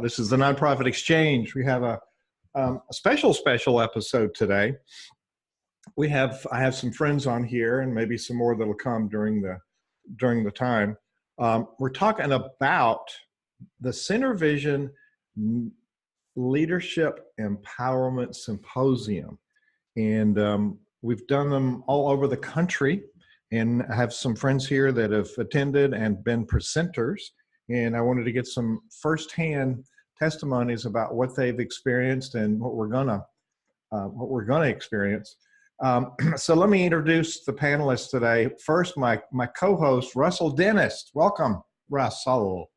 This is the Nonprofit Exchange. We have a special episode today. I have some friends on here, and maybe some more that'll come during the time. We're talking about the Center Vision Leadership Empowerment Symposium, and we've done them all over the country. And I have some friends here that have attended and been presenters, and I wanted to get some firsthand testimonies about what they've experienced and what we're gonna experience. So let me introduce the panelists today. First, my co-host, Russell Dennis. Welcome, Russell.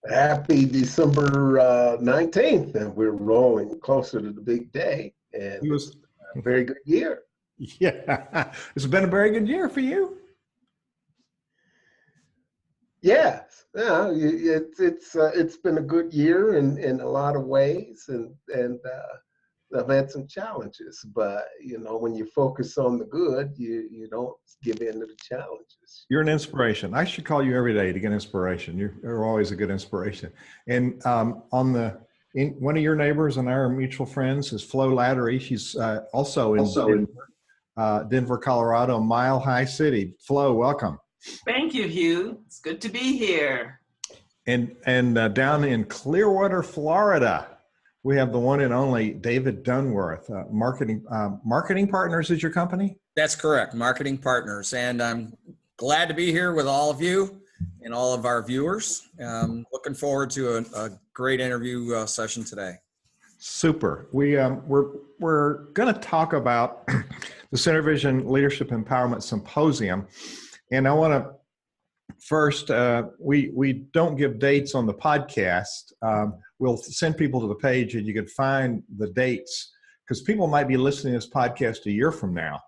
Happy December 19th, and we're rolling closer to the big day. And it was a very good year. Yeah, it's been a very good year for you. Yes, yeah, it's been a good year in a lot of ways, and I've had some challenges, but when you focus on the good, you don't give in to the challenges. You're an inspiration. I should call you every day to get inspiration. You're always a good inspiration. And one of your neighbors and our mutual friends is Flo Lattery. She's also in Denver, Colorado, Mile High City. Flo, welcome. Thank you, Hugh. It's good to be here. And down in Clearwater, Florida, we have the one and only David Dunworth. Marketing Partners is your company? That's correct, Marketing Partners. And I'm glad to be here with all of you and all of our viewers. Looking forward to a great interview session today. Super. We're going to talk about the Center Vision Leadership Empowerment Symposium. And I want to first, we don't give dates on the podcast. We'll send people to the page and you can find the dates, because people might be listening to this podcast a year from now.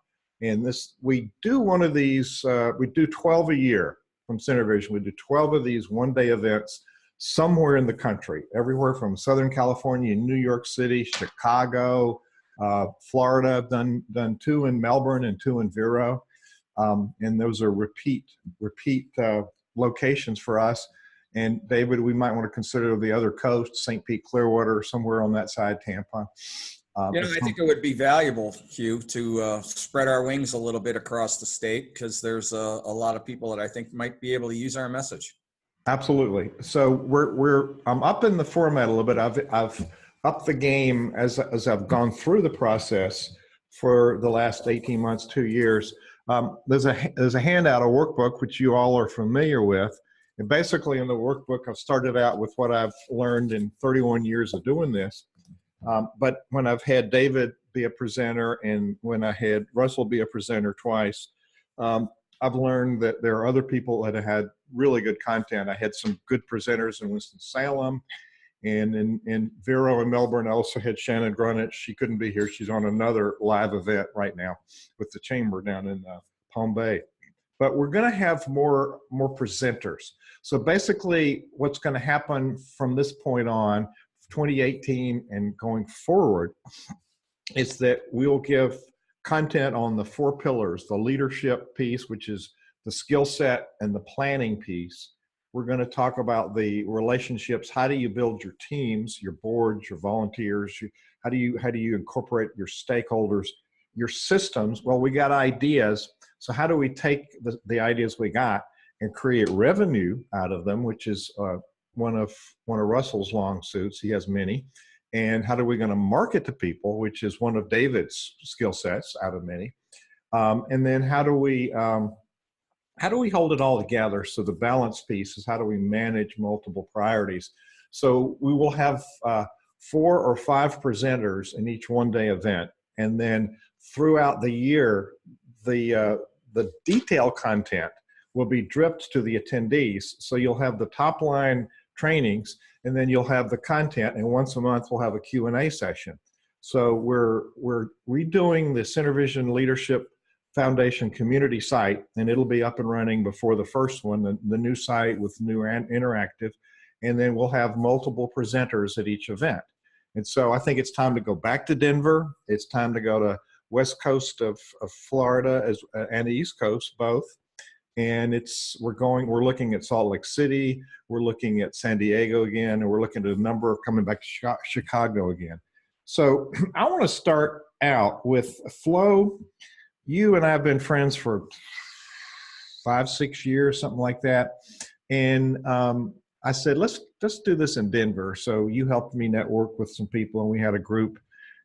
And we do one of these, we do 12 a year from Center Vision. We do 12 of these one-day events somewhere in the country, everywhere from Southern California, New York City, Chicago, Florida. I've done 2 in Melbourne and 2 in Vero. And those are repeat locations for us. And David, we might want to consider the other coast, St. Pete, Clearwater, somewhere on that side, Tampa. I think it would be valuable, Hugh, to spread our wings a little bit across the state, because there's a lot of people that I think might be able to use our message. Absolutely. So I'm up in the format a little bit. I've upped the game as I've gone through the process for the last 18 months, 2 years. There's a handout, a workbook, which you all are familiar with. And basically in the workbook, I've started out with what I've learned in 31 years of doing this. But when I've had David be a presenter and when I had Russell be a presenter twice, I've learned that there are other people that have had really good content. I had some good presenters in Winston-Salem, and in Vero and Melbourne, I also had Shannon Grunich. She couldn't be here. She's on another live event right now with the Chamber down in Palm Bay. But we're going to have more presenters. So basically what's going to happen from this point on, 2018 and going forward, is that we'll give content on the 4 pillars, the leadership piece, which is the skill set and the planning piece. We're going to talk about the relationships. How do you build your teams, your boards, your volunteers? How do you incorporate your stakeholders, your systems? Well, we got ideas. So how do we take the ideas we got and create revenue out of them, which is one of Russell's long suits. He has many. And how are we going to market to people, which is one of David's skill sets out of many. And then how do we hold it all together? So the balance piece is how do we manage multiple priorities? So we will have 4 or 5 presenters in each one-day event. And then throughout the year, the detailed content will be dripped to the attendees. So you'll have the top line trainings, and then you'll have the content, and once a month we'll have a Q&A session. So we're redoing the Center Vision Leadership Foundation community site, and it'll be up and running before the first one, the new site with new interactive, and then we'll have multiple presenters at each event. And so I think it's time to go back to Denver. It's time to go to West Coast of Florida and the East Coast both. And we're looking at Salt Lake City, we're looking at San Diego again, and we're looking at a number coming back to Chicago again. So I want to start out with Flo. You and I have been friends for 5-6 years, something like that. And I said, let's do this in Denver. So you helped me network with some people, and we had a group,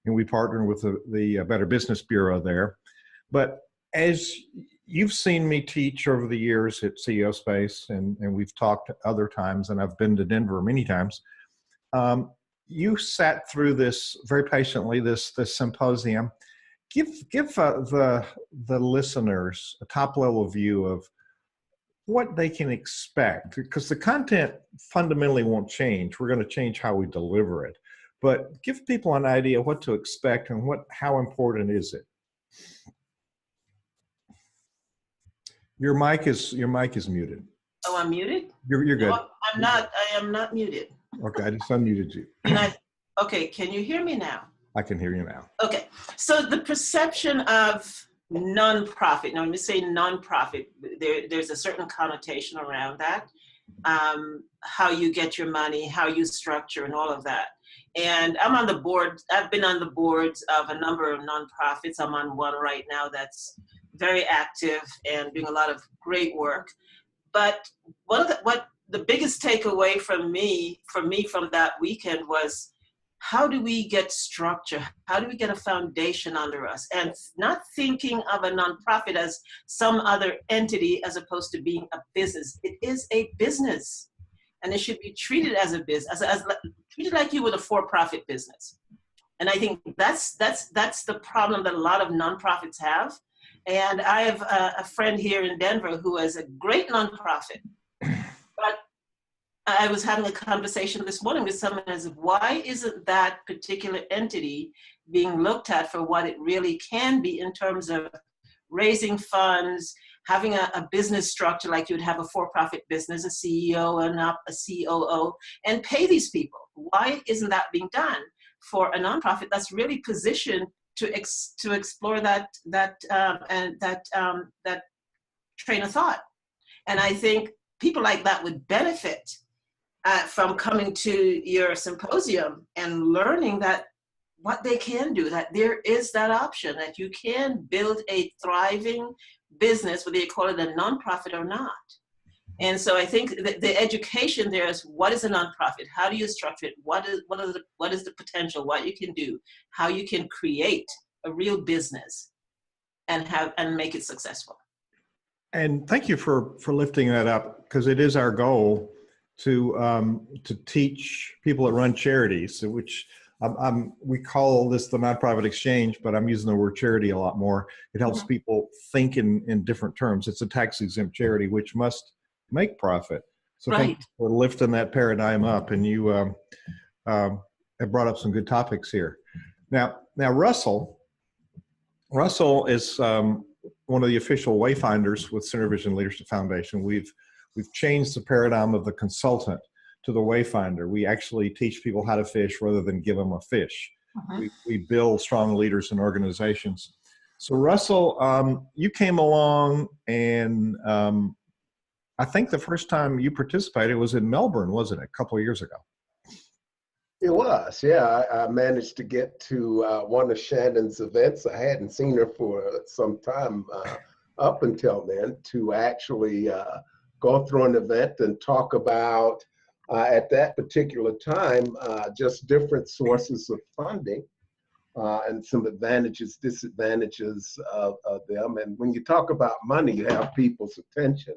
and we partnered with the Better Business Bureau there. But as you've seen me teach over the years at CEO Space, and we've talked other times, and I've been to Denver many times. You sat through this very patiently, this symposium. Give the listeners a top level view of what they can expect, because the content fundamentally won't change. We're going to change how we deliver it, but give people an idea what to expect and how important is it. Your mic is muted. Oh, I'm muted? You're good. No, I'm not. I am not muted. Okay, I just unmuted you. Okay, can you hear me now? I can hear you now. Okay, so the perception of nonprofit, now when we say nonprofit, there's a certain connotation around that, how you get your money, how you structure and all of that. And I'm on the board, I've been on the boards of a number of nonprofits. I'm on one right now that's very active and doing a lot of great work. But what the biggest takeaway from me from that weekend was, how do we get structure? How do we get a foundation under us? And not thinking of a nonprofit as some other entity as opposed to being a business. It is a business, and it should be treated as a business, as treated like you would a for-profit business. And I think that's the problem that a lot of nonprofits have. And I have a friend here in Denver who is a great nonprofit, but I was having a conversation this morning with someone as why isn't that particular entity being looked at for what it really can be in terms of raising funds, having a business structure like you would have a for-profit business, a CEO and a COO, and pay these people. Why isn't that being done for a nonprofit that's really positioned to explore that train of thought? And I think people like that would benefit from coming to your symposium and learning that what they can do, that there is that option, that you can build a thriving business, whether you call it a nonprofit or not. And so I think the education there is, what is a nonprofit? How do you structure it? What is the potential? What you can do? How you can create a real business and make it successful. And thank you for lifting that up, because it is our goal to teach people that run charities, which we call this the nonprofit exchange, but I'm using the word charity a lot more. It helps people think in different terms. It's a tax-exempt charity which must make profit. So thank you for lifting that paradigm up, and you have brought up some good topics here. Now Russell is one of the official wayfinders with Center Vision Leadership Foundation. We've changed the paradigm of the consultant to the wayfinder. We actually teach people how to fish rather than give them a fish. We build strong leaders in organizations. So Russell, you came along, and I think the first time you participated was in Melbourne, wasn't it? A couple of years ago. It was, yeah. I managed to get to one of Shannon's events. I hadn't seen her for some time up until then, to actually go through an event and talk about, at that particular time, just different sources of funding and some advantages, disadvantages of them. And when you talk about money, you have people's attention.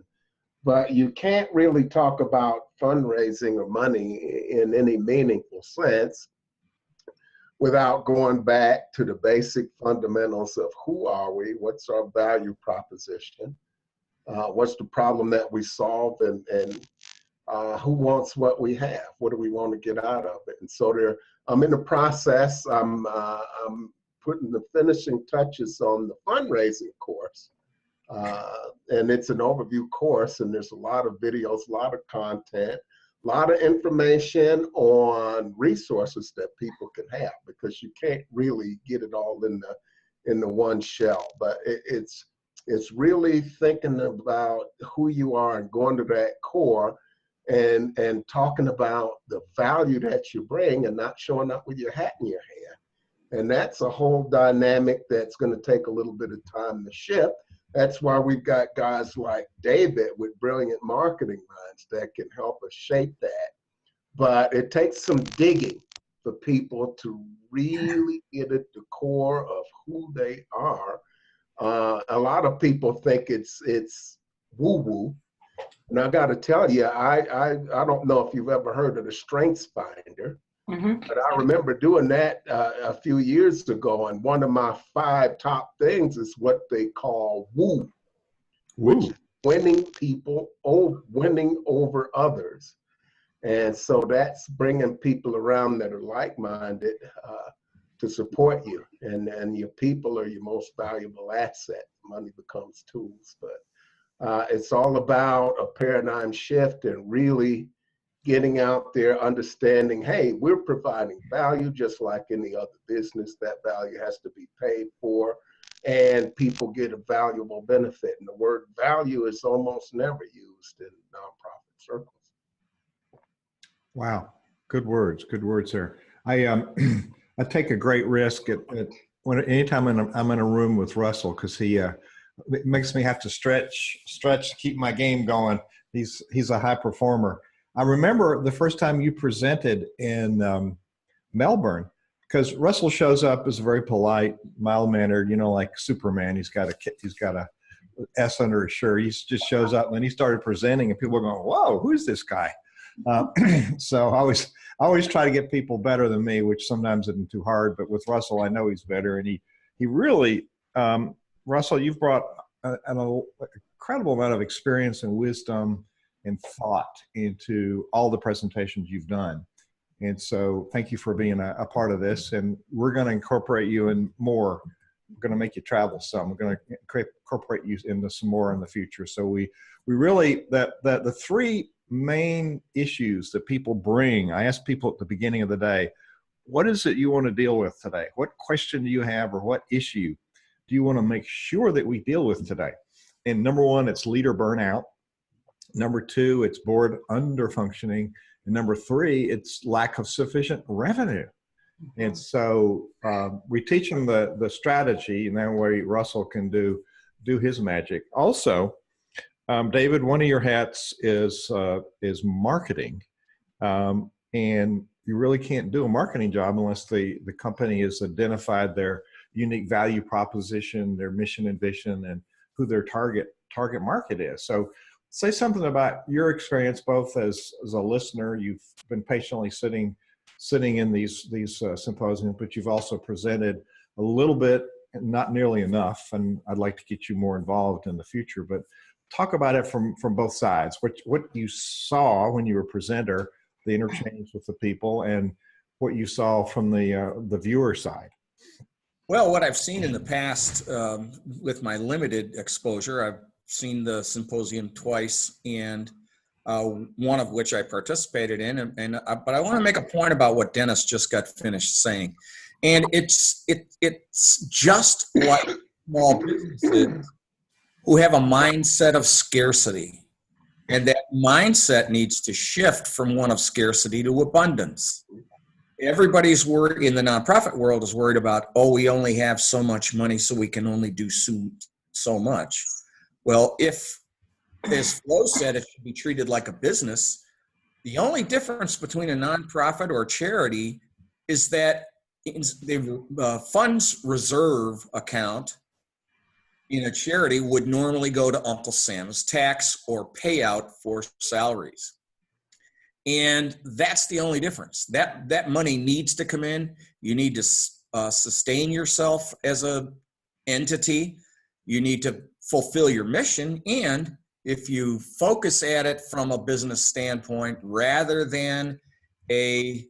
But you can't really talk about fundraising or money in any meaningful sense without going back to the basic fundamentals of who are we, what's our value proposition, what's the problem that we solve, and who wants what we have, what do we want to get out of it. And so I'm in the process, I'm putting the finishing touches on the fundraising course. And it's an overview course, and there's a lot of videos, a lot of content, a lot of information on resources that people can have, because you can't really get it all in the one shell. But it's It's really thinking about who you are and going to that core and talking about the value that you bring and not showing up with your hat in your hand. And that's a whole dynamic that's going to take a little bit of time to shift. That's why we've got guys like David with brilliant marketing minds that can help us shape that. But it takes some digging for people to really get at the core of who they are. A lot of people think it's woo-woo. And I got to tell you, I don't know if you've ever heard of the Strengths Finder, but I remember doing that a few years ago. And one of my 5 top things is what they call woo, which is winning people, winning over others. And so that's bringing people around that are like-minded to support you. And your people are your most valuable asset. Money becomes tools. But it's all about a paradigm shift and really getting out there, understanding, hey, we're providing value just like any other business. That value has to be paid for, and people get a valuable benefit. And the word value is almost never used in nonprofit circles. Wow, good words there. I I take a great risk at anytime I'm in a room with Russell, because he it makes me have to stretch to keep my game going. He's a high performer. I remember the first time you presented in Melbourne, because Russell shows up as very polite, mild-mannered, like Superman. He's got a S under his shirt. He just shows up, and then he started presenting, and people were going, "Whoa, who's this guy?" So I always try to get people better than me, which sometimes isn't too hard. But with Russell, I know he's better, and he really, Russell, you've brought an incredible amount of experience and wisdom and thought into all the presentations you've done. And so thank you for being a part of this. And we're going to incorporate you in more. We're going to make you travel some. We're going to incorporate you into some more in the future. So we really, that the 3 main issues that people bring, I ask people at the beginning of the day, what is it you want to deal with today? What question do you have, or what issue do you want to make sure that we deal with today? And number 1, it's leader burnout. Number 2, it's board underfunctioning. And number 3, it's lack of sufficient revenue. And so we teach them the strategy, and that way Russell can do his magic. Also, David, one of your hats is marketing, and you really can't do a marketing job unless the company has identified their unique value proposition, their mission and vision, and who their target market is. So say something about your experience, both as a listener. You've been patiently sitting in these symposiums, but you've also presented a little bit, not nearly enough, and I'd like to get you more involved in the future. But talk about it from both sides. What you saw when you were a presenter, the interchange with the people, and what you saw from the viewer side. Well, what I've seen in the past with my limited exposure, I've seen the symposium twice, and one of which I participated in. But I want to make a point about what Dennis just got finished saying, and it's just like small businesses who have a mindset of scarcity, and that mindset needs to shift from one of scarcity to abundance. Everybody's worried in the nonprofit world is worried about, we only have so much money, so we can only do so much. Well, if, as Flo said, it should be treated like a business, the only difference between a nonprofit or a charity is that the funds reserve account in a charity would normally go to Uncle Sam's tax or payout for salaries. And that's the only difference. That money needs to come in. You need to sustain yourself as a entity. You need to fulfill your mission. And if you focus at it from a business standpoint rather than a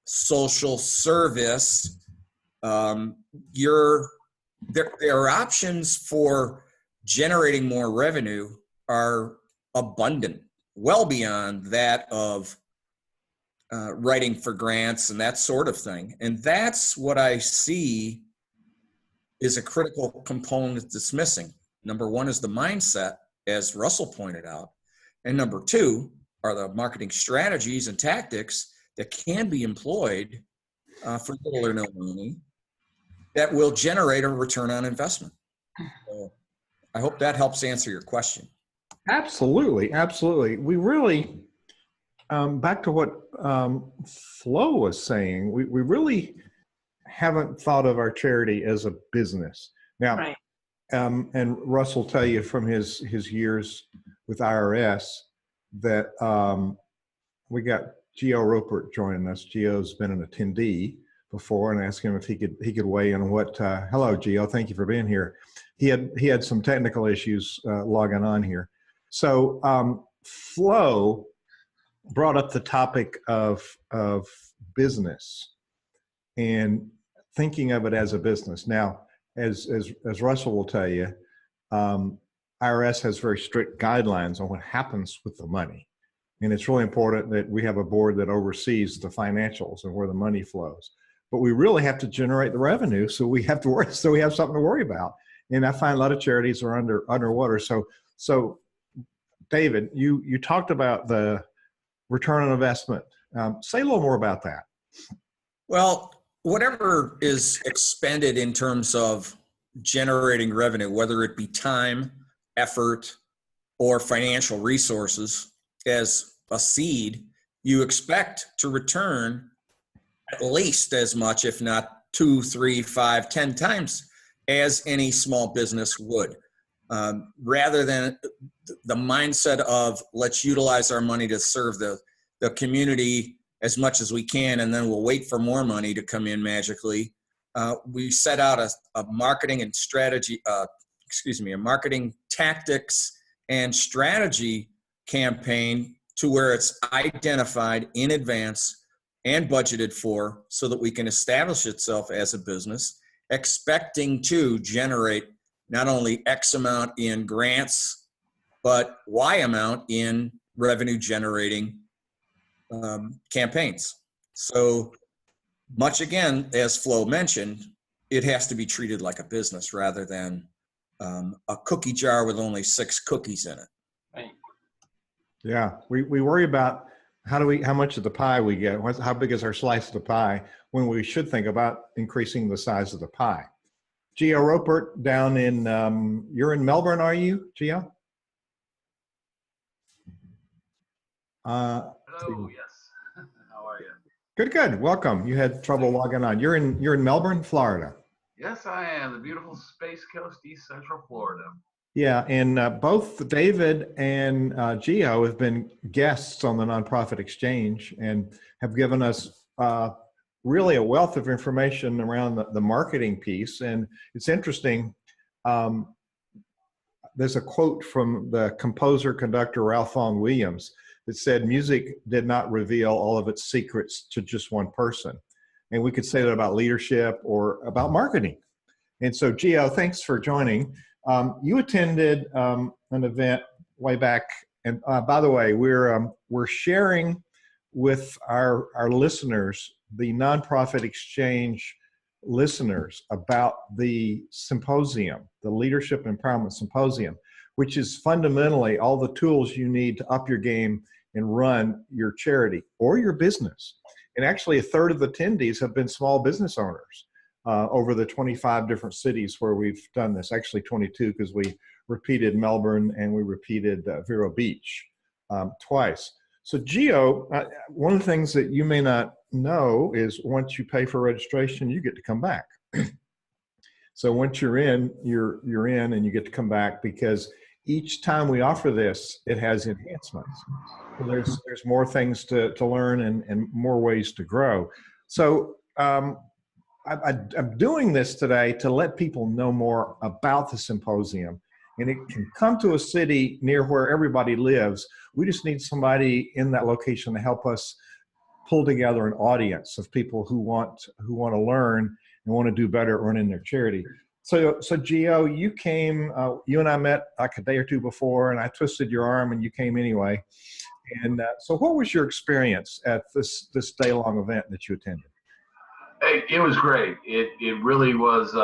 social service, there are options for generating more revenue are abundant, well beyond that of writing for grants and that sort of thing. And that's what I see is a critical component that's missing. Number one is the mindset, as Russell pointed out. And number two are the marketing strategies and tactics that can be employed for little or no money that will generate a return on investment. So I hope that helps answer your question. Absolutely, absolutely. We really, back to what Flo was saying, we really haven't thought of our charity as a business. Now, Right. And Russ will tell you from his years with IRS that we got Gio Ropert joining us. Gio's been an attendee before, and I asked him if he could weigh in on what. Hello, Gio. Thank you for being here. He had some technical issues logging on here. So Flo brought up the topic of business and thinking of it as a business. Now, as Russell will tell you, IRS has very strict guidelines on what happens with the money. And it's really important that we have a board that oversees the financials and where the money flows. But we really have to generate the revenue, so we have to worry, so we have something to worry about. And I find a lot of charities are underwater. So David, you talked about the return on investment. Say a little more about that. Well, whatever is expended in terms of generating revenue, whether it be time, effort, or financial resources, as a seed, you expect to return at least as much, if not 2, 3, 5, 10 times as any small business would. Rather than the mindset of let's utilize our money to serve the community as much as we can, and then we'll wait for more money to come in magically. We set out a marketing and strategy, a marketing tactics and strategy campaign to where it's identified in advance and budgeted for so that we can establish itself as a business, expecting to generate not only X amount in grants, but Y amount in revenue generating campaigns. So much again, as Flo mentioned, it has to be treated like a business rather than a cookie jar with only 6 cookies in it. Right. Yeah, we worry about how much of the pie we get, how big is our slice of the pie, when we should think about increasing the size of the pie. Gio Ropert down in, you're in Melbourne, are you, Gio? Hello, yes. How are you? Good. Welcome. You had trouble logging on. You're in Melbourne, Florida. Yes, I am. The beautiful Space Coast, East Central Florida. Yeah, and both David and Gio have been guests on the Nonprofit Exchange and have given us really a wealth of information around the marketing piece. And it's interesting. There's a quote from the composer conductor Ralph Vaughan Williams that said, "Music did not reveal all of its secrets to just one person." And we could say that about leadership or about marketing. And so, Gio, thanks for joining. You attended an event way back, and by the way, we're sharing with our listeners, the Nonprofit Exchange listeners, about the symposium, the Leadership Empowerment Symposium, which is fundamentally all the tools you need to up your game and run your charity or your business. And actually, a third of the attendees have been small business owners. Over the 25 different cities where we've done this, actually 22, because we repeated Melbourne and we repeated Vero Beach twice. So Gio, one of the things that you may not know is once you pay for registration, you get to come back. So once you're in and you get to come back, because each time we offer this, it has enhancements. So there's more things to learn and more ways to grow. So I'm doing this today to let people know more about the symposium, and it can come to a city near where everybody lives. We just need somebody in that location to help us pull together an audience of people who want to learn and want to do better at running their charity. So Gio, you came. You and I met like a day or two before, and I twisted your arm, and you came anyway. And so, what was your experience at this day-long event that you attended? It was great. It really was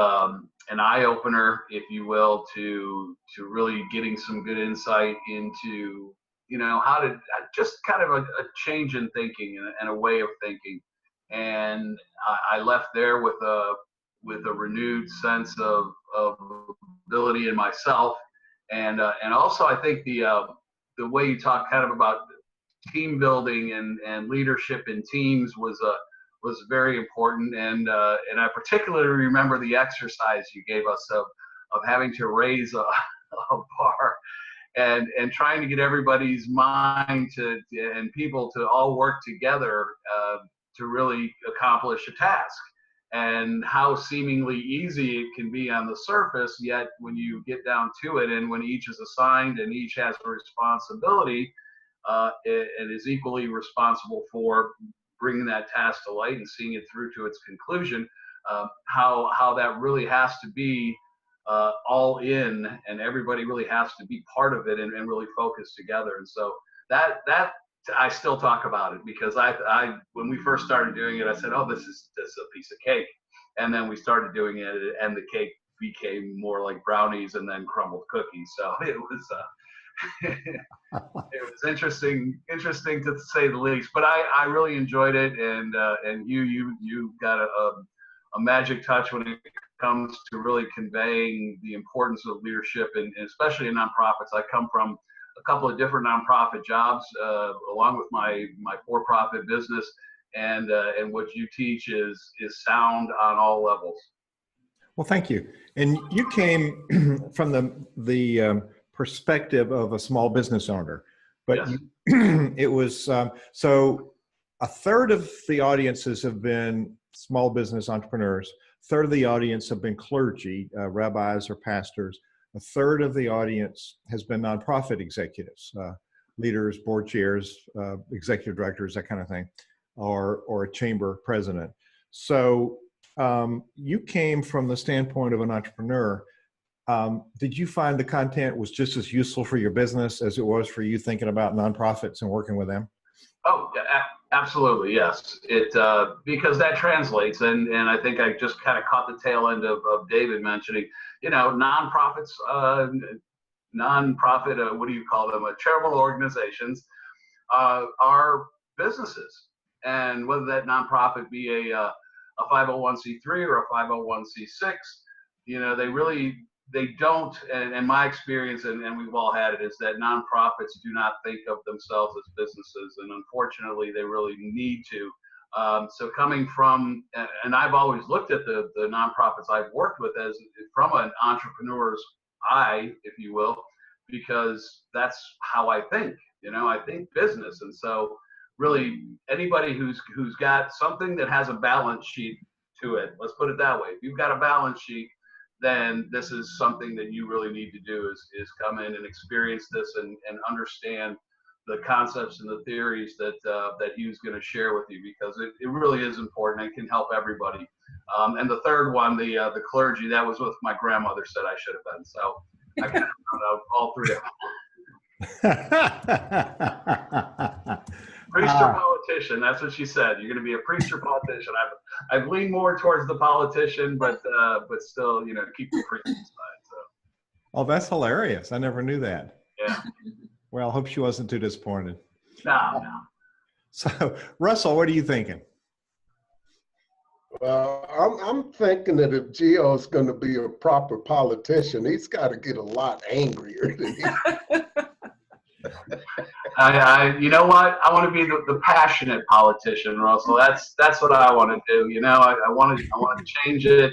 an eye opener, if you will, to really getting some good insight into, how to just kind of a change in thinking and a way of thinking. And I left there with a renewed sense of ability in myself, and also I think the way you talk kind of about team building and leadership in teams was very important, and I particularly remember the exercise you gave us of having to raise a bar and trying to get everybody's mind and people to all work together to really accomplish a task, and how seemingly easy it can be on the surface, yet when you get down to it and when each is assigned and each has a responsibility and is equally responsible for bringing that task to light and seeing it through to its conclusion, how that really has to be all in, and everybody really has to be part of it and really focus together. And so that I still talk about it, because I when we first started doing it, I said, oh, this is a piece of cake. And then we started doing it, and the cake became more like brownies and then crumbled cookies. So it was it was interesting to say the least. But I really enjoyed it, and you got a magic touch when it comes to really conveying the importance of leadership, and especially in nonprofits. I come from a couple of different nonprofit jobs, along with my for-profit business, and what you teach is sound on all levels. Well, thank you. And you came from the perspective of a small business owner, but yes. It was so a third of the audiences have been small business entrepreneurs. A third of the audience have been clergy, rabbis or pastors. A third of the audience has been nonprofit executives, leaders, board chairs, executive directors, that kind of thing, or a chamber president. So you came from the standpoint of an entrepreneur. Did you find the content was just as useful for your business as it was for you thinking about nonprofits and working with them? Oh, absolutely, yes. It because that translates, and I think I just kind of caught the tail end of David mentioning, nonprofits, nonprofit, what do you call them? Charitable organizations are businesses, and whether that nonprofit be a 501c3 or a 501c6, they don't, and my experience, and we've all had it, is that nonprofits do not think of themselves as businesses, and unfortunately they really need to. So coming from, and I've always looked at the nonprofits I've worked with as from an entrepreneur's eye, if you will, because that's how I think. I think business, and so really anybody who's got something that has a balance sheet to it, let's put it that way. If you've got a balance sheet, then this is something that you really need to do is come in and experience this and understand the concepts and the theories that Hugh's going to share with you, because it really is important and can help everybody. And the third one, the clergy, that was what my grandmother said I should have been. So I kind of found out all three of them. Priest or politician, that's what she said. You're going to be a priest or politician. I've leaned more towards the politician, but still, keep the priest inside. So. Oh, that's hilarious. I never knew that. Yeah. Well, I hope she wasn't too disappointed. No. So, Russell, what are you thinking? Well, I'm thinking that if Gio's going to be a proper politician, he's got to get a lot angrier than he. You know what? I want to be the passionate politician, Russell. That's what I want to do. I want to change it.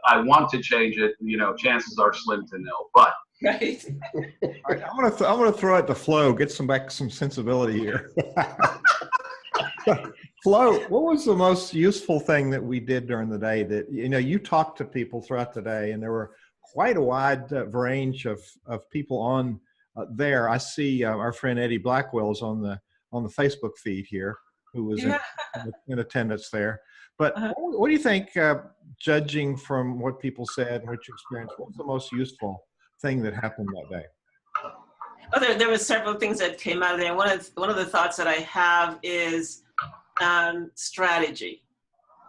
I want to change it. Chances are slim to nil. But Right. I'm gonna throw it to Flo. Get some sensibility here. Flo, what was the most useful thing that we did during the day? That you talked to people throughout the day, and there were quite a wide range of people on. There, I see our friend Eddie Blackwell is on the Facebook feed here, who was in attendance there. But what do you think, judging from what people said and what you experienced, what was the most useful thing that happened that day? Well, there were several things that came out of there. One of the thoughts that I have is strategy.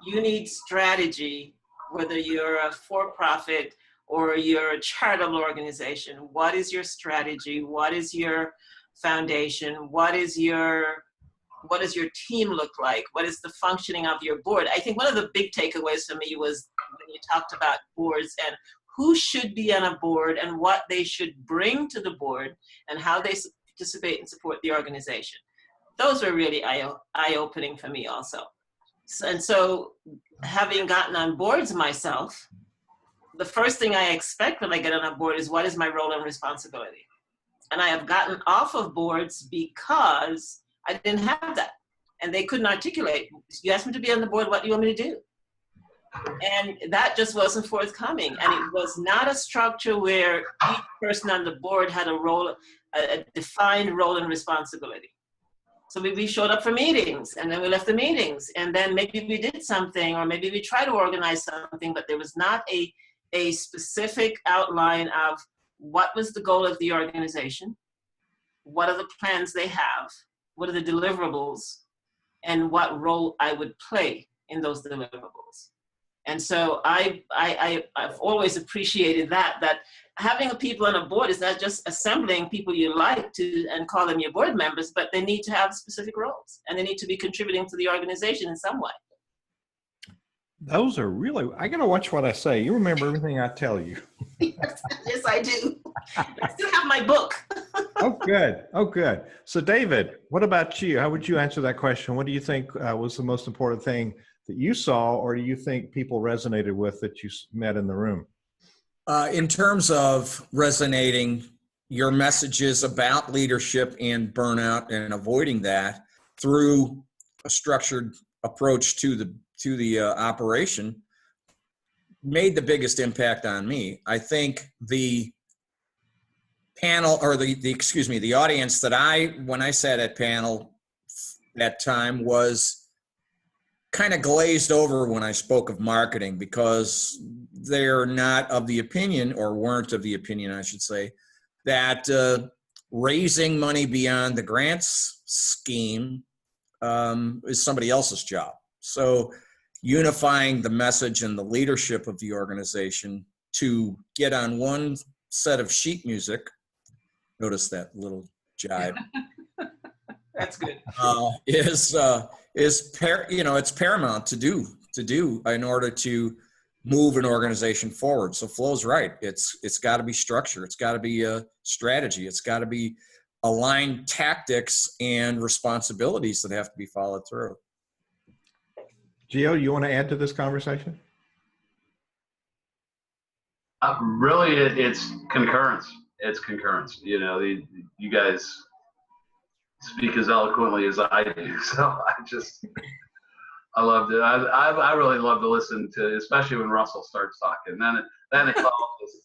You need strategy, whether you're a for-profit or you're a charitable organization, what is your strategy? What is your foundation? What does your team look like? What is the functioning of your board? I think one of the big takeaways for me was when you talked about boards and who should be on a board and what they should bring to the board and how they participate and support the organization. Those were really eye-opening for me also. And so having gotten on boards myself, the first thing I expect when I get on a board is what is my role and responsibility? And I have gotten off of boards because I didn't have that. And they couldn't articulate. You asked me to be on the board, what do you want me to do? And that just wasn't forthcoming. And it was not a structure where each person on the board had a role, a defined role and responsibility. So we showed up for meetings and then we left the meetings and then maybe we did something or maybe we tried to organize something, but there was not a specific outline of what was the goal of the organization, what are the plans they have, what are the deliverables, and what role I would play in those deliverables. And so I've always appreciated that having people on a board is not just assembling people you like to and call them your board members, but they need to have specific roles and they need to be contributing to the organization in some way. Those are really, I got to watch what I say. You remember everything I tell you. Yes, I do. I still have my book. Oh, good. Oh, good. So David, what about you? How would you answer that question? What do you think was the most important thing that you saw, or do you think people resonated with that you met in the room? In terms of resonating, your messages about leadership and burnout and avoiding that through a structured approach to the operation made the biggest impact on me. I think the panel or the audience that when I sat at panel that time was kind of glazed over when I spoke of marketing because they're not of the opinion, or weren't of the opinion, I should say, that raising money beyond the grants scheme is somebody else's job. So unifying the message and the leadership of the organization to get on one set of sheet music, notice that little jibe. That's good. It's paramount to do in order to move an organization forward. So Flo's right. It's got to be structure. It's got to be a strategy. It's got to be aligned tactics and responsibilities that have to be followed through. Gio, you want to add to this conversation? Really, it's concurrence. It's concurrence. You know, you guys speak as eloquently as I do. So I loved it. I really love to listen to, especially when Russell starts talking. Then it's all just.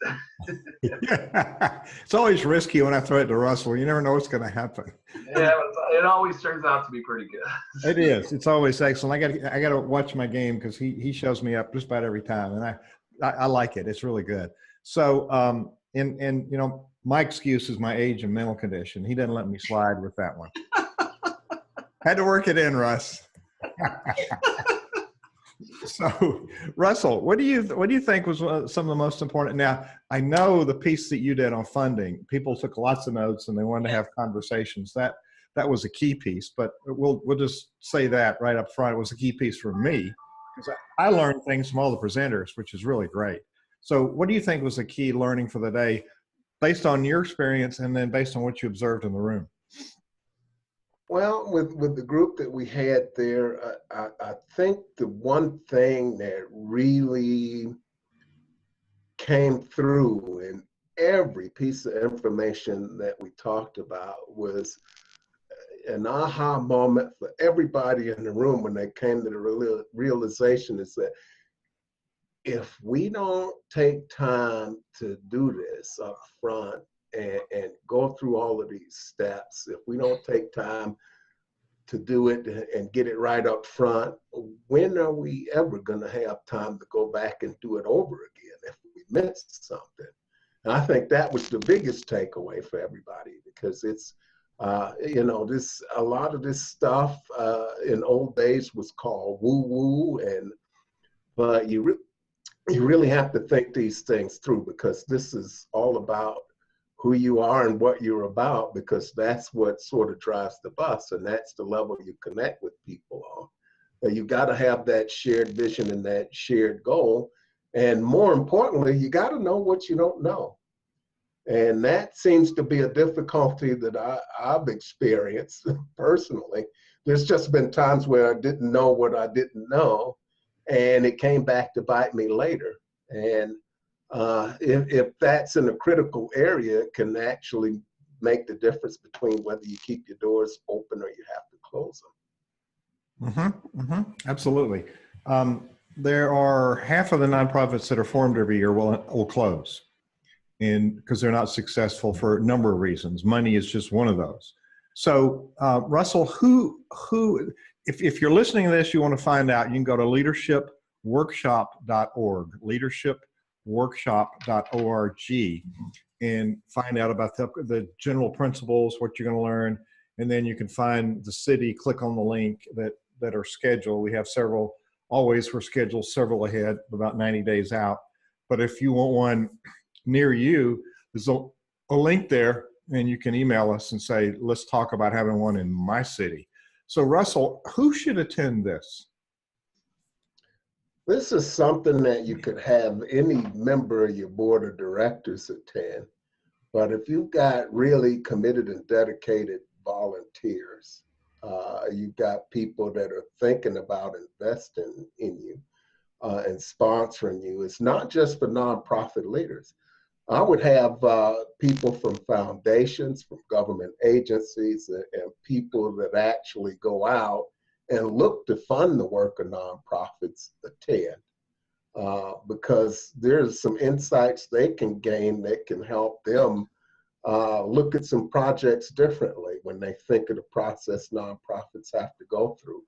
It's always risky when I throw it to Russell. You never know what's going to happen. Yeah, it always turns out to be pretty good. It is. It's always excellent. I got to watch my game because he shows me up just about every time, and I like it. It's really good. So and my excuse is my age and mental condition. He didn't let me slide with that one. Had to work it in, Russ. So, Russell, what do you think was some of the most important? Now, I know the piece that you did on funding. People took lots of notes and they wanted to have conversations. That was a key piece. But we'll just say that right up front. It was a key piece for me because I learned things from all the presenters, which is really great. So, what do you think was the key learning for the day, based on your experience and then based on what you observed in the room? Well, with the group that we had there, I think the one thing that really came through in every piece of information that we talked about was an aha moment for everybody in the room when they came to the realization is that if we don't take time to do this up front and go through all of these steps, if we don't take time to do it and get it right up front, when are we ever going to have time to go back and do it over again if we missed something? And I think that was the biggest takeaway for everybody, because it's, a lot of this stuff in old days was called woo-woo, but you really have to think these things through, because this is all about who you are and what you're about, because that's what sort of drives the bus, and that's the level you connect with people on. And you got to have that shared vision and that shared goal. And more importantly, you got to know what you don't know. And that seems to be a difficulty that I've experienced personally. There's just been times where I didn't know what I didn't know, and it came back to bite me later. And if that's in a critical area, it can actually make the difference between whether you keep your doors open or you have to close them. Absolutely. There are half of the nonprofits that are formed every year will close, and because they're not successful for a number of reasons. Money is just one of those. So, Russell, if you're listening to this, you want to find out, you can go to leadershipworkshop.org, leadershipworkshop.org, and find out about the general principles, what you're going to learn. And then you can find the city, click on the link that are scheduled. We have several, always we're scheduled several ahead, about 90 days out. But if you want one near you, there's a link there, and you can email us and say, let's talk about having one in my city. So Russell, who should attend this? This is something that you could have any member of your board of directors attend. But if you've got really committed and dedicated volunteers, you've got people that are thinking about investing in you and sponsoring you. It's not just for nonprofit leaders. I would have people from foundations, from government agencies, and people that actually go out and look to fund the work of nonprofits attend, because there's some insights they can gain that can help them look at some projects differently when they think of the process nonprofits have to go through.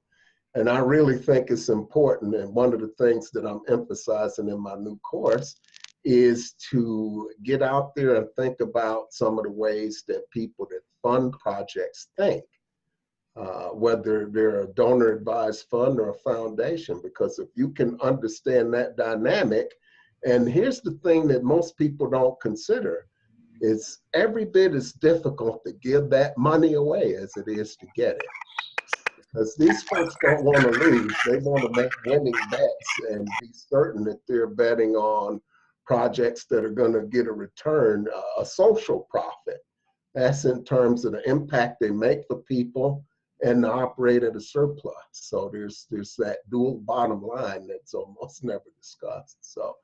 And I really think it's important, and one of the things that I'm emphasizing in my new course is to get out there and think about some of the ways that people that fund projects think, whether they're a donor advised fund or a foundation, because if you can understand that dynamic, and here's the thing that most people don't consider, it's every bit as difficult to give that money away as it is to get it. Because these folks don't want to lose, they want to make winning bets and be certain that they're betting on projects that are going to get a return, a social profit. That's in terms of the impact they make for people and to operate at a surplus. So there's that dual bottom line that's almost never discussed. So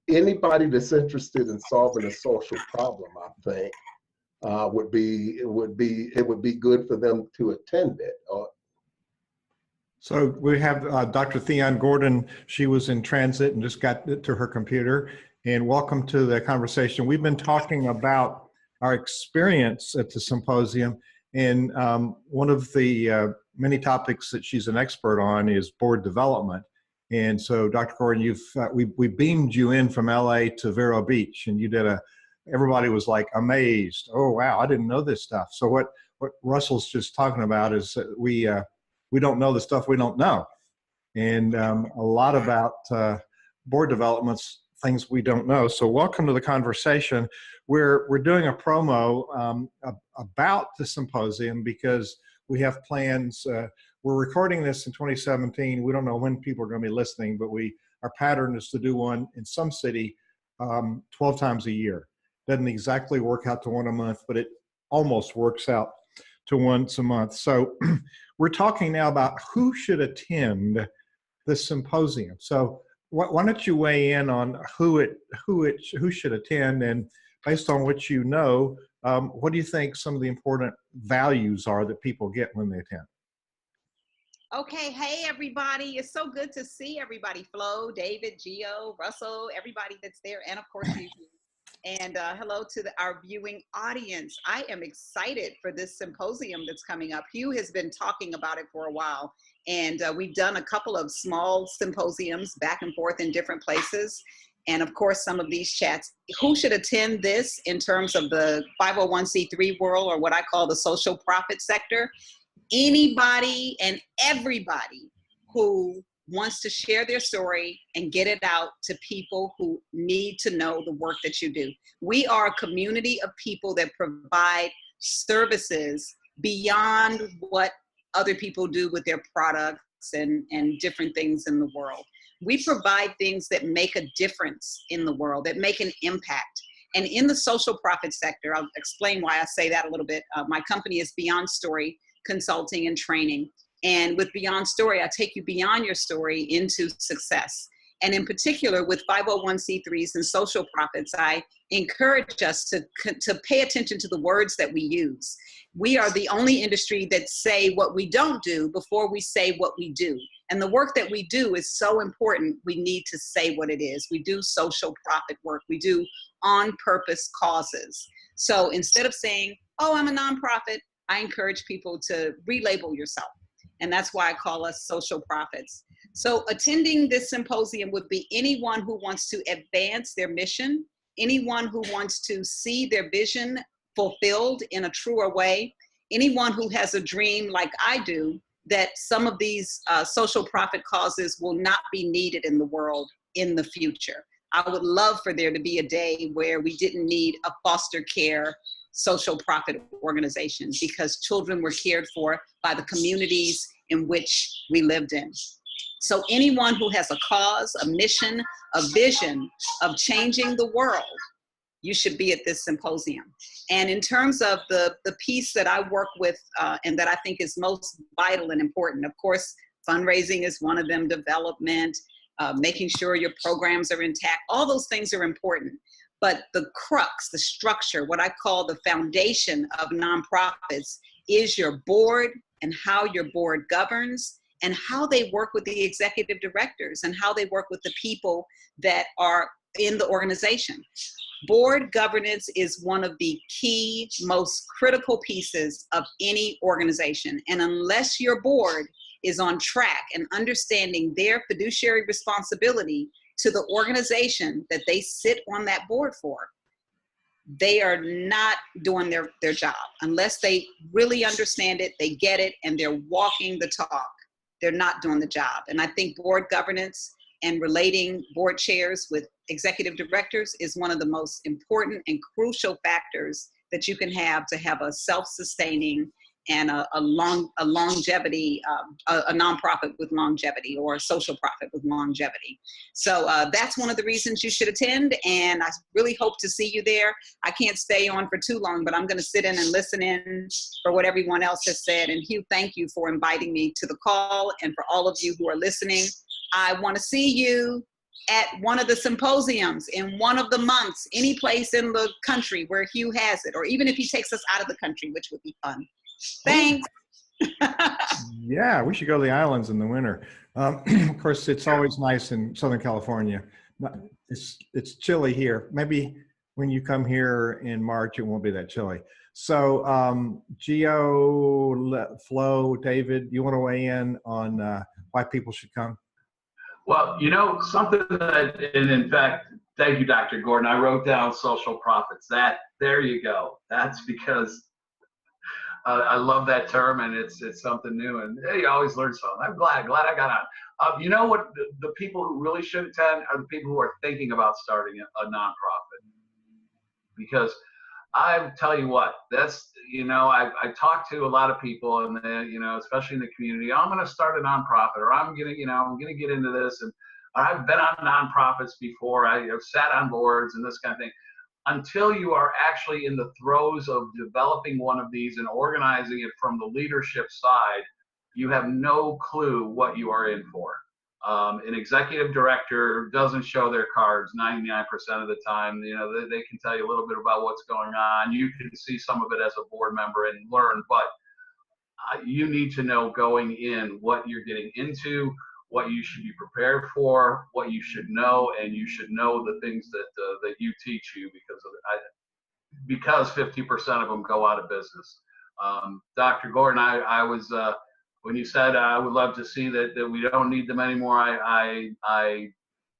anybody that's interested in solving a social problem, I think, it would be good for them to attend it. So we have Dr. Theon Gordon. She was in transit and just got to her computer. And welcome to the conversation. We've been talking about our experience at the symposium. And one of the many topics that she's an expert on is board development. And so, Dr. Gordon, we beamed you in from LA to Vero Beach, and you did everybody was like amazed. Oh, wow, I didn't know this stuff. So what Russell's just talking about is that we don't know the stuff we don't know. And a lot about board developments, things we don't know. So welcome to the conversation. We're doing a promo about the symposium because we have plans. We're recording this in 2017. We don't know when people are going to be listening, but our pattern is to do one in some city 12 times a year. Doesn't exactly work out to one a month, but it almost works out to once a month. So we're talking now about who should attend the symposium. So why don't you weigh in on who should attend, and based on what you know, what do you think some of the important values are that people get when they attend? Okay, hey everybody, it's so good to see everybody. Flo, David, Gio, Russell, everybody that's there, and of course you. And hello to our viewing audience. I am excited for this symposium that's coming up. Hugh has been talking about it for a while, and we've done a couple of small symposiums back and forth in different places. And of course, some of these chats. Who should attend this in terms of the 501c3 world, or what I call the social profit sector? Anybody and everybody who wants to share their story and get it out to people who need to know the work that you do. We are a community of people that provide services beyond what other people do with their products and different things in the world. We provide things that make a difference in the world, that make an impact. And in the social profit sector, I'll explain why I say that a little bit. My company is Beyond Story Consulting and Training. And with Beyond Story, I take you beyond your story into success. And in particular, with 501c3s and social profits, I encourage us to pay attention to the words that we use. We are the only industry that say what we don't do before we say what we do. And the work that we do is so important, we need to say what it is. We do social profit work. We do on-purpose causes. So instead of saying, oh, I'm a nonprofit, I encourage people to relabel yourself. And that's why I call us social profits. So attending this symposium would be anyone who wants to advance their mission, anyone who wants to see their vision fulfilled in a truer way, anyone who has a dream like I do, that some of these social profit causes will not be needed in the world in the future. I would love for there to be a day where we didn't need a foster care social profit organization because children were cared for by the communities in which we lived in. So anyone who has a cause, a mission, a vision of changing the world, you should be at this symposium. And in terms of the piece that I work with and that I think is most vital and important, of course, fundraising is one of them, development, making sure your programs are intact, all those things are important. But the crux, the structure, what I call the foundation of nonprofits is your board and how your board governs and how they work with the executive directors and how they work with the people that are in the organization. Board governance is one of the key, most critical pieces of any organization. And unless your board is on track and understanding their fiduciary responsibility to the organization that they sit on that board for, they are not doing their job. Unless they really understand it, they get it, and they're walking the talk, they're not doing the job. And I think board governance and relating board chairs with executive directors is one of the most important and crucial factors that you can have to have a self-sustaining and a longevity, a nonprofit with longevity or a social profit with longevity. So that's one of the reasons you should attend, and I really hope to see you there. I can't stay on for too long, but I'm gonna sit in and listen in for what everyone else has said. And Hugh, thank you for inviting me to the call, and for all of you who are listening, I wanna see you at one of the symposiums in one of the months, any place in the country where Hugh has it, or even if he takes us out of the country, which would be fun. Thanks. Yeah, we should go to the islands in the winter. Of course, it's always nice in Southern California. It's chilly here. Maybe when you come here in March, it won't be that chilly. So Gio, Flo, David, you want to weigh in on why people should come? Well, you know, something that, and in fact, thank you, Dr. Gordon. I wrote down social profits. There you go. That's because I love that term, and it's something new, and hey, you always learn something. I'm glad I got on. You know what? The people who really should attend are the people who are thinking about starting a nonprofit. Because I tell you what, that's, you know, I talk to a lot of people, and they, you know, especially in the community, I'm going to start a nonprofit, or I'm going to get into this, and I've been on nonprofits before. I've sat on boards and this kind of thing. Until you are actually in the throes of developing one of these and organizing it from the leadership side, you have no clue what you are in for. An executive director doesn't show their cards 99% of the time. You know, they can tell you a little bit about what's going on. You can see some of it as a board member and learn, but you need to know going in what you're getting into, what you should be prepared for, what you should know, and you should know the things that you teach you, because 50% of them go out of business. Dr. Gordon, I was when you said I would love to see that we don't need them anymore, I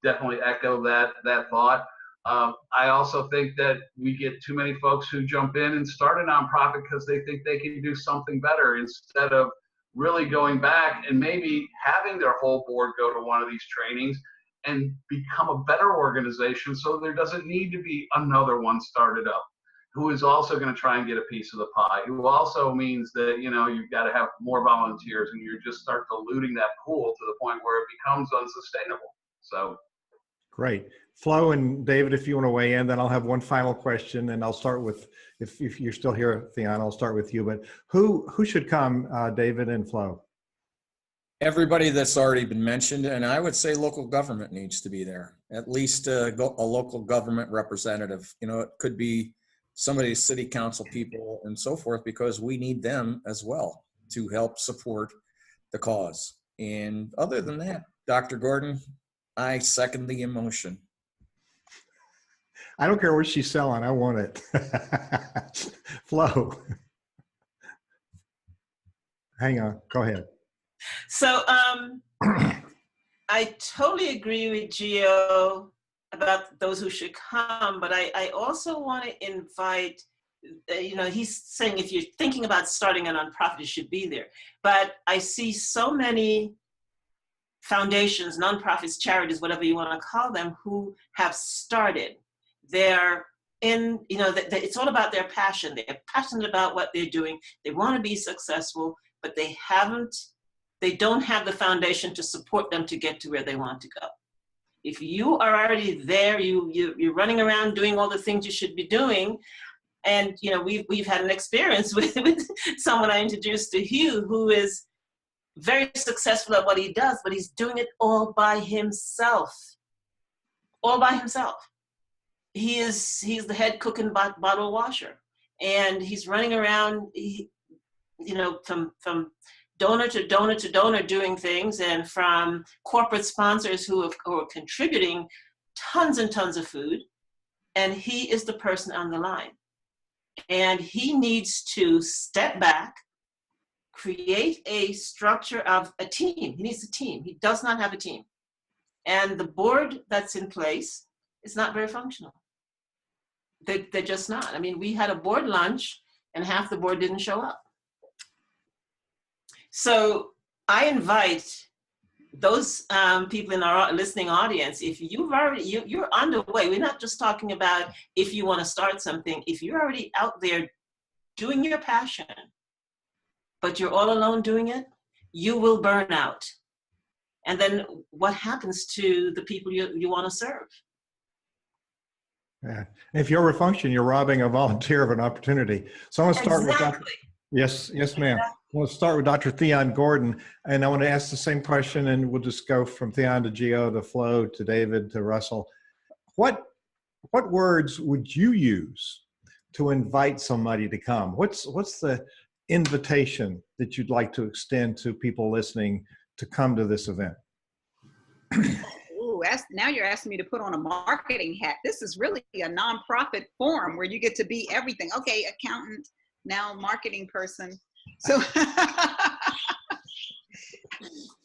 definitely echo that thought. I also think that we get too many folks who jump in and start a nonprofit because they think they can do something better instead of really going back and maybe having their whole board go to one of these trainings and become a better organization, so there doesn't need to be another one started up who is also going to try and get a piece of the pie, who also means that, you know, you've got to have more volunteers, and you just start diluting that pool to the point where it becomes unsustainable. So great. Flo and David, if you want to weigh in, then I'll have one final question, and I'll start with, if you're still here, Theon, I'll start with you. But who should come, David and Flo? Everybody that's already been mentioned, and I would say local government needs to be there. At least a local government representative. You know, it could be somebody, city council people and so forth, because we need them as well to help support the cause. And other than that, Dr. Gordon, I second the emotion. I don't care what she's selling. I want it. Flo. Hang on. Go ahead. So I totally agree with Gio about those who should come, but I also want to invite, you know, he's saying if you're thinking about starting a nonprofit, it should be there. But I see so many foundations, nonprofits, charities, whatever you want to call them, who have started. They're in, you know, it's all about their passion. They're passionate about what they're doing. They want to be successful, but they don't have the foundation to support them to get to where they want to go. If you are already there, you're running around doing all the things you should be doing. And, you know, we've had an experience with someone I introduced to Hugh, who is very successful at what he does, but he's doing it all by himself. All by himself. He's the head cook and bottle washer. And he's running around, you know, from donor to donor to donor doing things, and from corporate sponsors who are contributing tons and tons of food. And he is the person on the line. And he needs to step back, create a structure of a team. He needs a team. He does not have a team. And the board that's in place is not very functional. They're just not. I mean, we had a board lunch and half the board didn't show up. So I invite those people in our listening audience, if you're underway, we're not just talking about if you want to start something. If you're already out there doing your passion, but you're all alone doing it, you will burn out. And then what happens to the people you want to serve? Yeah. If you're overfunction, you're robbing a volunteer of an opportunity. So I want to start with Dr. Yes, ma'am. I want to start with Dr. Theon Gordon, and I want to ask the same question, and we'll just go from Theon to Gio to Flo to David to Russell. What words would you use to invite somebody to come? What's the invitation that you'd like to extend to people listening to come to this event? Ooh, now you're asking me to put on a marketing hat. This is really a nonprofit forum where you get to be everything. Okay, accountant, now marketing person. So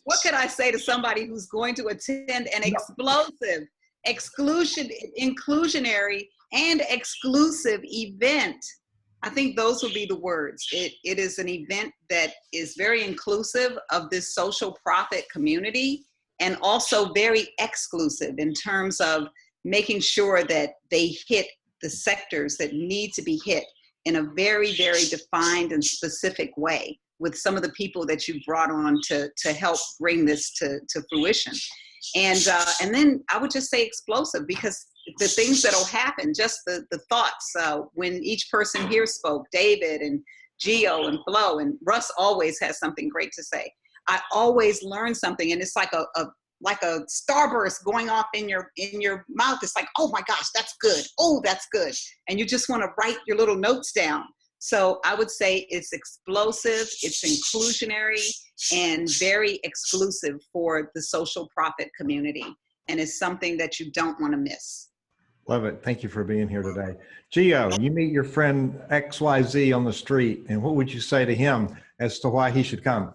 what could I say to somebody who's going to attend an explosive, inclusionary, and exclusive event? I think those will be the words. It is an event that is very inclusive of this social profit community, and also very exclusive in terms of making sure that they hit the sectors that need to be hit in a very, very defined and specific way with some of the people that you brought on to help bring this to fruition. And then I would just say explosive, because the things that'll happen, just the thoughts, when each person here spoke, David and Gio and Flo, and Russ always has something great to say. I always learn something, and it's like a starburst going off in your mouth. It's like, oh my gosh, that's good. Oh, that's good. And you just want to write your little notes down. So I would say it's explosive, it's inclusionary, and very exclusive for the social profit community. And it's something that you don't want to miss. Love it. Thank you for being here today. Gio, you meet your friend XYZ on the street, and what would you say to him as to why he should come?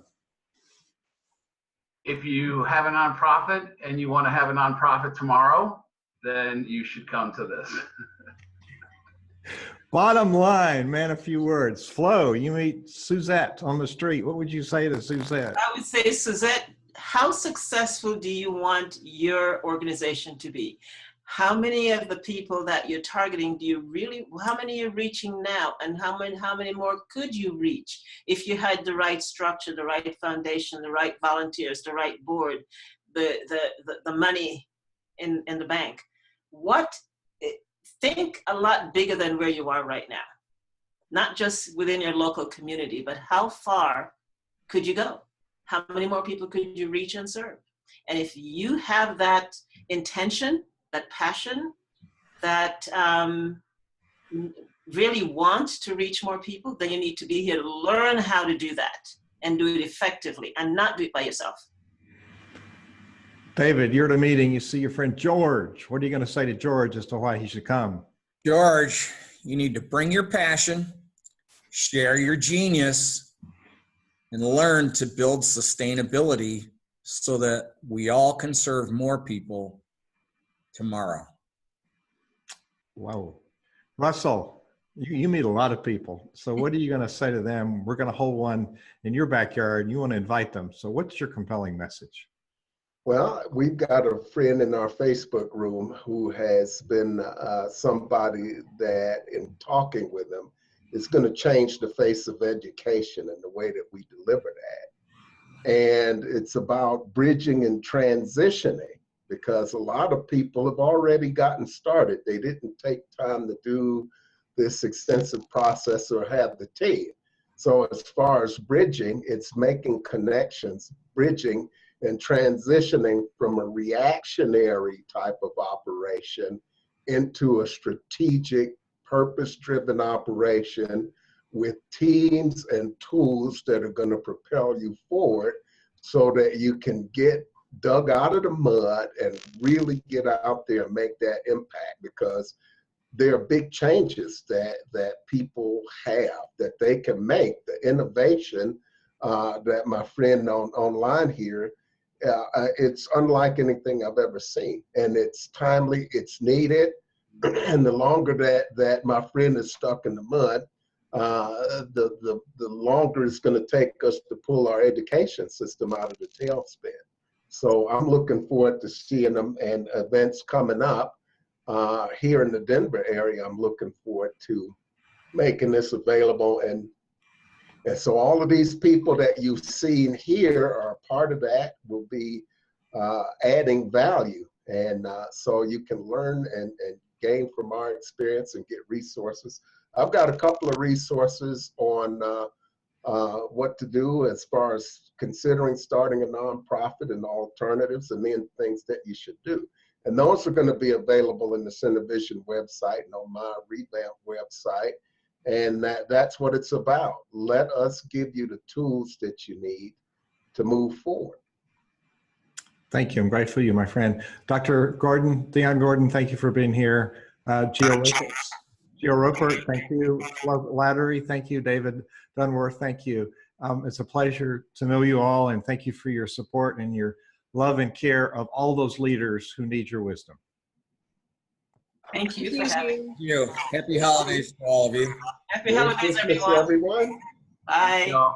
If you have a nonprofit and you want to have a nonprofit tomorrow, then you should come to this. Bottom line, man, a few words. Flo, you meet Suzette on the street. What would you say to Suzette? I would say, Suzette, how successful do you want your organization to be? How many of the people that you're targeting do you really, how many are you reaching now? And how many more could you reach if you had the right structure, the right foundation, the right volunteers, the right board, the money in the bank? Think a lot bigger than where you are right now. Not just within your local community, but how far could you go? How many more people could you reach and serve? And if you have that intention, that passion, that really want to reach more people, then you need to be here to learn how to do that and do it effectively and not do it by yourself. David, you're at a meeting, you see your friend George. What are you going to say to George as to why he should come? George, you need to bring your passion, share your genius, and learn to build sustainability so that we all can serve more people tomorrow. Wow. Russell, you meet a lot of people. So what are you going to say to them? We're going to hold one in your backyard and you want to invite them. So what's your compelling message? Well, we've got a friend in our Facebook room who has been somebody that, in talking with them, is going to change the face of education and the way that we deliver that. And it's about bridging and transitioning, because a lot of people have already gotten started. They didn't take time to do this extensive process or have the team. So as far as bridging, it's making connections, bridging and transitioning from a reactionary type of operation into a strategic, purpose-driven operation with teams and tools that are going to propel you forward so that you can get dug out of the mud and really get out there and make that impact, because there are big changes that people have that they can make. The innovation that my friend online here, it's unlike anything I've ever seen, and it's timely, it's needed, and the longer that my friend is stuck in the mud, the longer it's going to take us to pull our education system out of the tailspin. So I'm looking forward to seeing them and events coming up here in the Denver area. I'm looking forward to making this available, and so all of these people that you've seen here are part of that, will be adding value. And so you can learn and gain from our experience and get resources. I've got a couple of resources on what to do as far as considering starting a nonprofit and alternatives, and then things that you should do. And those are going to be available in the Cinevision website and on my revamped website. And that's what it's about. Let us give you the tools that you need to move forward. Thank you. I'm grateful for you, my friend. Dr. Gordon, Dion Gordon, thank you for being here. Gio Roper, thank you. Lattery, thank you. David Dunworth, thank you. It's a pleasure to know you all, and thank you for your support and your love and care of all those leaders who need your wisdom. Thank you for having me. Thank you. Happy holidays to all of you. Happy holidays, Merry Christmas, everyone. everyone. Bye.